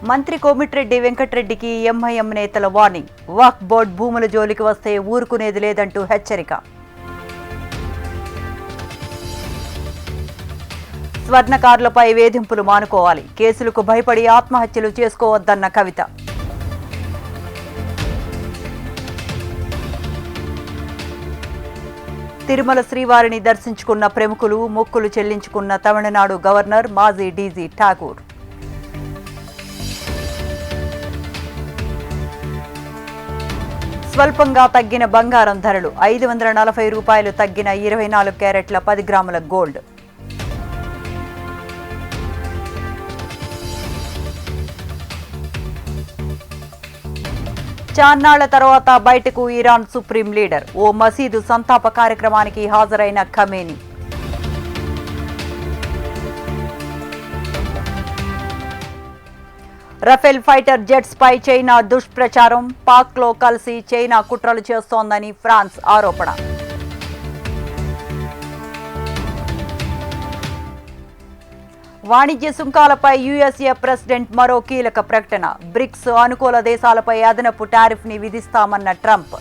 మంత్రి కోమిటిరెడ్డి వెంకటరెడ్డికి ఎంఐఎం నేతల వార్నింగ్. వక్ఫ్ బోర్డు భూముల జోలికి వస్తే ఊరుకునేది లేదంటూ హెచ్చరిక. స్వర్ణకారులపై వేధింపులు మానుకోవాలి, కేసులకు భయపడి ఆత్మహత్యలు చేసుకోవద్దన్న కవిత. తిరుమల శ్రీవారిని దర్శించుకున్న ప్రముఖులు, మొక్కులు చెల్లించుకున్న తమిళనాడు గవర్నర్ మాజీ డీజీ ఠాకూర్. స్వల్పంగా తగ్గిన బంగారం ధరలు. 540 రూపాయలు తగ్గిన 24 క్యారెట్ల 10 గ్రాముల గోల్డ్. చాన్నాళ్ల తర్వాత బయటకు ఇరాన్ సుప్రీం లీడర్. ఓ మసీదు సంతాప కార్యక్రమానికి హాజరైన ఖమేనీ. రఫేల్ ఫైటర్ జెట్స్ పై చైనా దుష్ప్రచారం. పాక్లో కలిసి చైనా కుట్రలు చేస్తోందని ఫ్రాన్స్ ఆరోపణ. వాణిజ్య సుంకాలపై యుఎస్ఏ ప్రెసిడెంట్ మరో కీలక ప్రకటన. బ్రిక్స్ అనుకూల దేశాలపై అదనపు టారిఫ్ ని విధిస్తామన్న ట్రంప్.